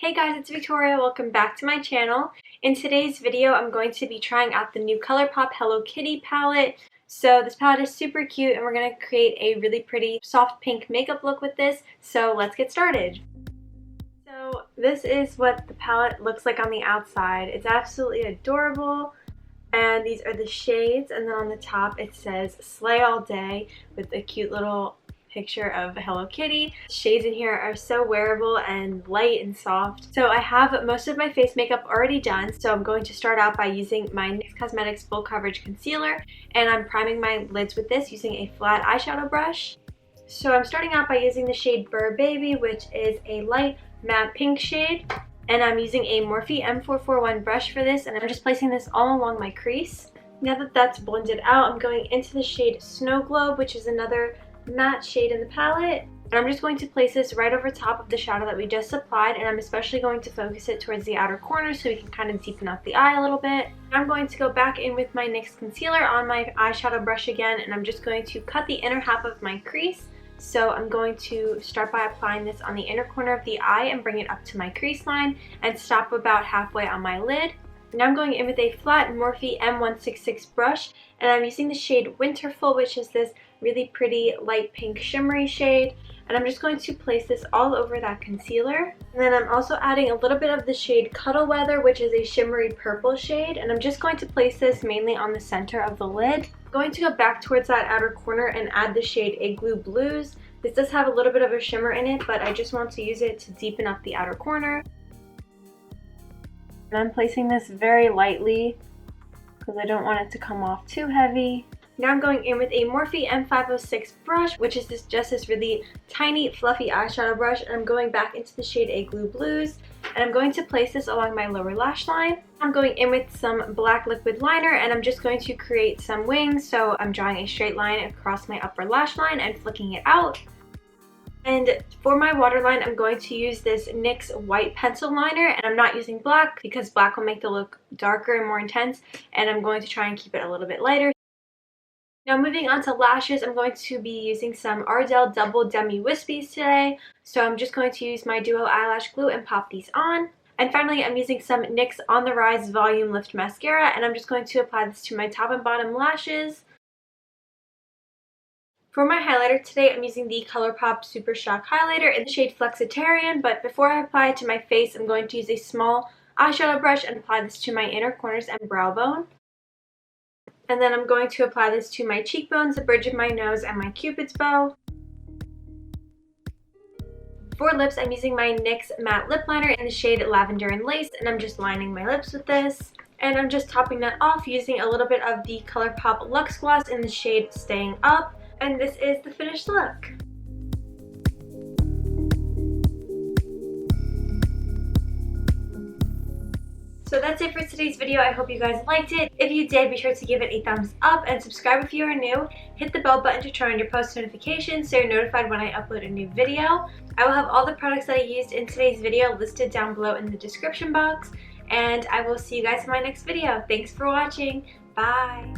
Hey guys, it's Victoria. Welcome back to my channel. In today's video, I'm going to be trying out the new ColourPop Hello Kitty palette. So this palette is super cute and we're going to create a really pretty soft pink makeup look with this. So let's get started. So this is what the palette looks like on the outside. It's absolutely adorable. And these are the shades, and then on the top it says Slay All Day with a cute little picture of Hello Kitty. The shades in here are so wearable and light and soft. So I have most of my face makeup already done, so I'm going to start out by using my NYX Cosmetics Full Coverage Concealer, and I'm priming my lids with this using a flat eyeshadow brush. So I'm starting out by using the shade Burr Baby, which is a light matte pink shade. And I'm using a Morphe M441 brush for this, and I'm just placing this all along my crease. Now that that's blended out, I'm going into the shade Snow Globe, which is another matte shade in the palette. And I'm just going to place this right over top of the shadow that we just applied, and I'm especially going to focus it towards the outer corner so we can kind of deepen up the eye a little bit. I'm going to go back in with my NYX concealer on my eyeshadow brush again, and I'm just going to cut the inner half of my crease. So I'm going to start by applying this on the inner corner of the eye and bring it up to my crease line and stop about halfway on my lid. Now I'm going in with a flat Morphe M166 brush, and I'm using the shade Winterful, which is this really pretty light pink shimmery shade. And I'm just going to place this all over that concealer. And then I'm also adding a little bit of the shade Cuddle Weather, which is a shimmery purple shade. And I'm just going to place this mainly on the center of the lid. I'm going to go back towards that outer corner and add the shade Igloo Blues. This does have a little bit of a shimmer in it, but I just want to use it to deepen up the outer corner. And I'm placing this very lightly because I don't want it to come off too heavy. Now I'm going in with a Morphe M506 brush, which is just this really tiny fluffy eyeshadow brush, and I'm going back into the shade Igloo Blues, and I'm going to place this along my lower lash line. I'm going in with some black liquid liner, and I'm just going to create some wings, so I'm drawing a straight line across my upper lash line and flicking it out. And for my waterline, I'm going to use this NYX white pencil liner, and I'm not using black because black will make the look darker and more intense, and I'm going to try and keep it a little bit lighter. Now moving on to lashes, I'm going to be using some Ardell Double Demi Wispies today. So I'm just going to use my Duo Eyelash Glue and pop these on. And finally, I'm using some NYX On The Rise Volume Lift Mascara, and I'm just going to apply this to my top and bottom lashes. For my highlighter today, I'm using the ColourPop Super Shock Highlighter in the shade Flexitarian, but before I apply it to my face, I'm going to use a small eyeshadow brush and apply this to my inner corners and brow bone. And then I'm going to apply this to my cheekbones, the bridge of my nose, and my cupid's bow. For lips, I'm using my NYX matte lip liner in the shade Lavender and Lace, and I'm just lining my lips with this. And I'm just topping that off using a little bit of the ColourPop Luxe Gloss in the shade Staying Up. And this is the finished look. So that's it for today's video. I hope you guys liked it. If you did, be sure to give it a thumbs up and subscribe if you are new. Hit the bell button to turn on your post notifications so you're notified when I upload a new video. I will have all the products that I used in today's video listed down below in the description box. And I will see you guys in my next video. Thanks for watching. Bye.